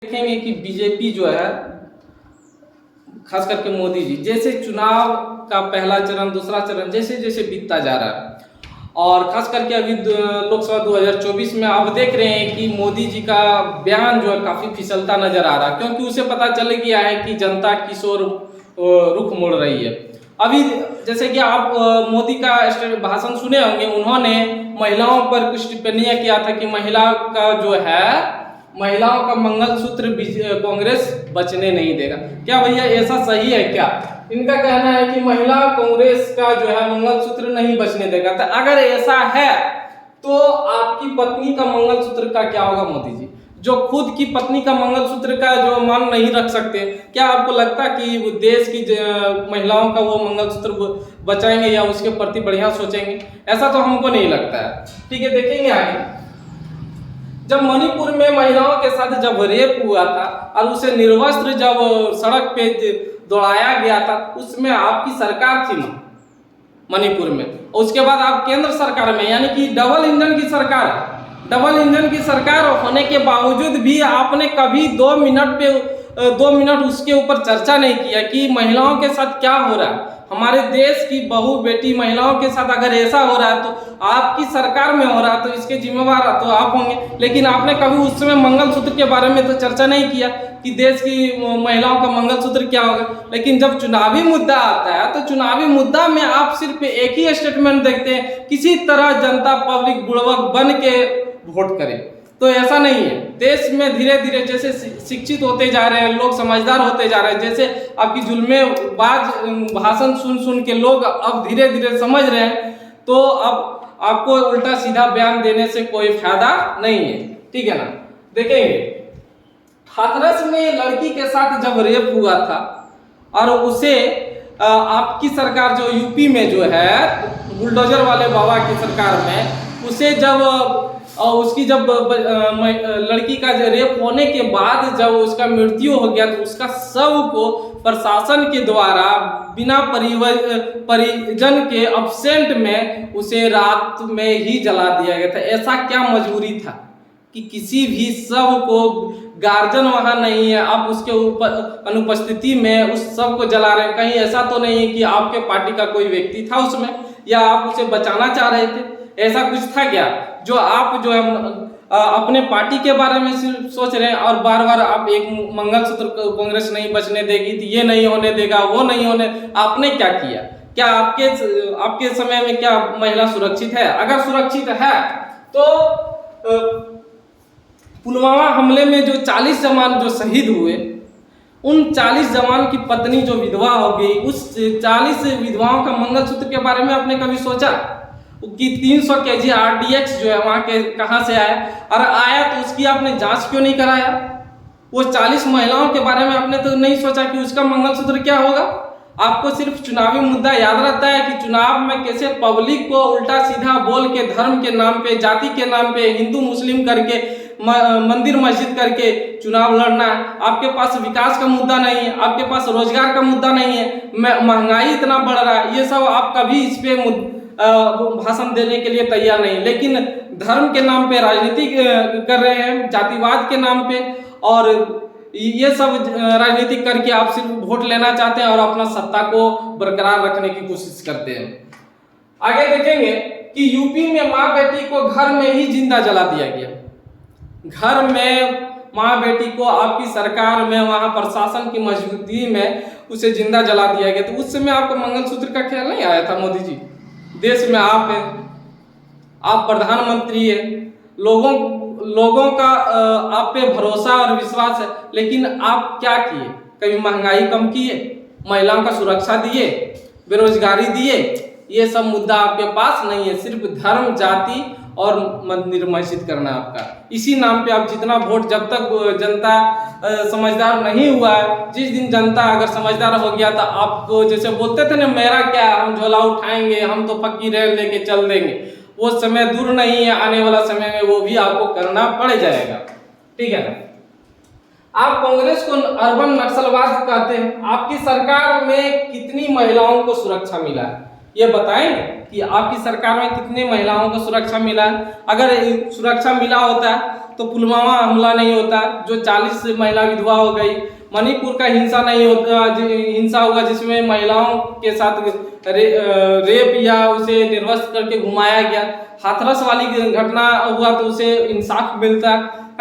देखेंगे कि बीजेपी जो है, खास करके मोदी जी, जैसे चुनाव का पहला चरण दूसरा चरण जैसे जैसे बीतता जा रहा है, और खास करके अभी लोकसभा 2024 में आप देख रहे हैं कि मोदी जी का बयान जो है काफी फिसलता नजर आ रहा है, क्योंकि उसे पता चल गया है कि जनता किस ओर रुख मोड़ रही है। अभी जैसे कि आप मोदी का भाषण सुने होंगे, उन्होंने महिलाओं पर कुछ टिप्पणियां किया था कि महिलाओं का मंगलसूत्र कांग्रेस बचने नहीं देगा। क्या भैया ऐसा सही है क्या? इनका कहना है कि महिला कांग्रेस का जो है मंगलसूत्र नहीं बचने देगा। तो अगर ऐसा है तो आपकी पत्नी का मंगलसूत्र का क्या होगा मोदी जी, जो खुद की पत्नी का मंगलसूत्र का जो मान नहीं रख सकते? क्या आपको लगता कि देश की महिलाओं का वो मंगलसूत्र बचाएंगे या उसके प्रति बढ़िया सोचेंगे? ऐसा तो हमको नहीं लगता है। ठीक है, देखेंगे आगे। जब मणिपुर में महिलाओं के साथ जब रेप हुआ था और उसे निर्वस्त्र जब सड़क पे दौड़ाया गया था, उसमें आपकी सरकार थी ना मणिपुर में, और उसके बाद आप केंद्र सरकार में, यानी कि डबल इंजन की सरकार होने के बावजूद भी आपने कभी 2 मिनट उसके ऊपर चर्चा नहीं किया कि महिलाओं के साथ क्या हो रहा है। हमारे देश की बहू बेटी महिलाओं के साथ अगर ऐसा हो रहा है तो आपकी सरकार में हो रहा है, तो इसके जिम्मेवार तो आप होंगे। लेकिन आपने कभी उस समय मंगलसूत्र के बारे में तो चर्चा नहीं किया कि देश की महिलाओं का मंगलसूत्र क्या होगा। लेकिन जब चुनावी मुद्दा आता है तो चुनावी मुद्दा में आप सिर्फ एक ही स्टेटमेंट देखते हैं, किसी तरह जनता पब्लिक बुड़वक बन के वोट करे। तो ऐसा नहीं है। देश में धीरे धीरे जैसे शिक्षित होते जा रहे हैं लोग, समझदार होते जा रहे हैं, जैसे आपकी जुल्मेबाज भाषण सुन सुन के लोग अब धीरे धीरे समझ रहे हैं, तो अब आपको उल्टा सीधा बयान देने से कोई फायदा नहीं है। ठीक है ना। देखेंगे हाथरस में लड़की के साथ जब रेप हुआ था और उसे आपकी सरकार जो यूपी में जो है बुलडोजर वाले बाबा की सरकार में, उसे जब उसकी जब लड़की का रेप होने के बाद जब उसका मृत्यु हो गया तो उसका शव को प्रशासन के द्वारा बिना परिजन के अब्सेंट में उसे रात में ही जला दिया गया था। ऐसा क्या मजबूरी था कि किसी भी शव को गार्जियन वहां नहीं है, आप उसके ऊपर अनुपस्थिति में उस शव को जला रहे हैं? कहीं ऐसा तो नहीं है कि आपके पार्टी का कोई व्यक्ति था उसमें, या आप उसे बचाना चाह रहे थे? ऐसा कुछ था क्या जो आप जो है अपने पार्टी के बारे में सिर्फ सोच रहे हैं और बार बार आप एक मंगलसूत्र कांग्रेस नहीं बचने देगी, तो ये नहीं होने देगा, वो नहीं होने? आपने क्या किया? क्या आपके समय में क्या महिला सुरक्षित है? अगर सुरक्षित है तो पुलवामा हमले में जो 40 जवान जो शहीद हुए, उन 40 जवान की पत्नी जो विधवा हो गई, उस 40 विधवाओं का मंगलसूत्र के बारे में आपने कभी सोचा कि 300 kg RDX जो है वहाँ के कहाँ से आया? और आया तो उसकी आपने जांच क्यों नहीं कराया? वो 40 महिलाओं के बारे में आपने तो नहीं सोचा कि उसका मंगलसूत्र क्या होगा? आपको सिर्फ चुनावी मुद्दा याद रहता है कि चुनाव में कैसे पब्लिक को उल्टा सीधा बोल के, धर्म के नाम पे, जाति के नाम पे, हिंदू मुस्लिम करके, मंदिर मस्जिद करके चुनाव लड़ना है। आपके पास विकास का मुद्दा नहीं है, आपके पास रोजगार का मुद्दा नहीं है, महंगाई इतना बढ़ रहा है, ये सब आप कभी इस पे भाषण देने के लिए तैयार नहीं। लेकिन धर्म के नाम पे राजनीति कर रहे हैं, जातिवाद के नाम पे, और ये सब राजनीति करके आप सिर्फ वोट लेना चाहते हैं और अपना सत्ता को बरकरार रखने की कोशिश करते हैं। आगे देखेंगे कि यूपी में माँ बेटी को घर में ही जिंदा जला दिया गया। घर में माँ बेटी को आपकी सरकार में, वहां प्रशासन की मौजूदगी में उसे जिंदा जला दिया गया। तो उस समय आपको मंगलसूत्र का ख्याल नहीं आया था? मोदी जी, देश में आप हैं, आप प्रधानमंत्री हैं, लोगों का आप पे भरोसा और विश्वास है, लेकिन आप क्या किए? कभी महंगाई कम किए? महिलाओं का सुरक्षा दिए? बेरोजगारी दिए? ये सब मुद्दा आपके पास नहीं है। सिर्फ धर्म, जाति और मंदिर मस्जिद करना आपका। इसी नाम पे आप जितना वोट, जब तक जनता समझदार नहीं हुआ है, जिस दिन जनता अगर समझदार हो गया तो आपको जैसे बोलते थे ना, मेरा क्या, हम झोला उठाएंगे, हम तो पक्की रेल लेके चल देंगे, वो समय दूर नहीं है। आने वाला समय में वो भी आपको करना पड़ जाएगा। ठीक है ना। आप कांग्रेस को अर्बन नक्सलवाद कहते हैं। आपकी सरकार में कितनी महिलाओं को सुरक्षा मिला है? ये बताएंगे कि आपकी सरकार में कितने महिलाओं को सुरक्षा मिला है? अगर सुरक्षा मिला होता है तो पुलवामा हमला नहीं होता, जो 40 महिला विधवा हो गई। मणिपुर का हिंसा नहीं होता, हिंसा हुआ जिसमें महिलाओं के साथ रेप या उसे निर्वस्त्र करके घुमाया गया। हाथरस वाली घटना हुआ तो उसे इंसाफ मिलता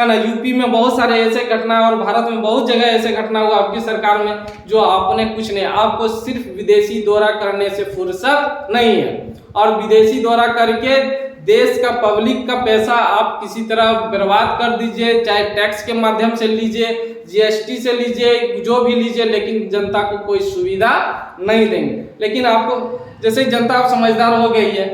है ना। यूपी में बहुत सारे ऐसे घटना और भारत में बहुत जगह ऐसे घटना हुआ आपकी सरकार में, जो आपने कुछ नहीं। आपको सिर्फ विदेशी दौरा करने से फुर्सत नहीं है, और विदेशी दौरा करके देश का पब्लिक का पैसा आप किसी तरह बर्बाद कर दीजिए, चाहे टैक्स के माध्यम से लीजिए, जीएसटी से लीजिए, जो भी लीजिए, लेकिन जनता को कोई सुविधा नहीं देंगे। लेकिन आपको जैसे जनता अब समझदार हो गई है,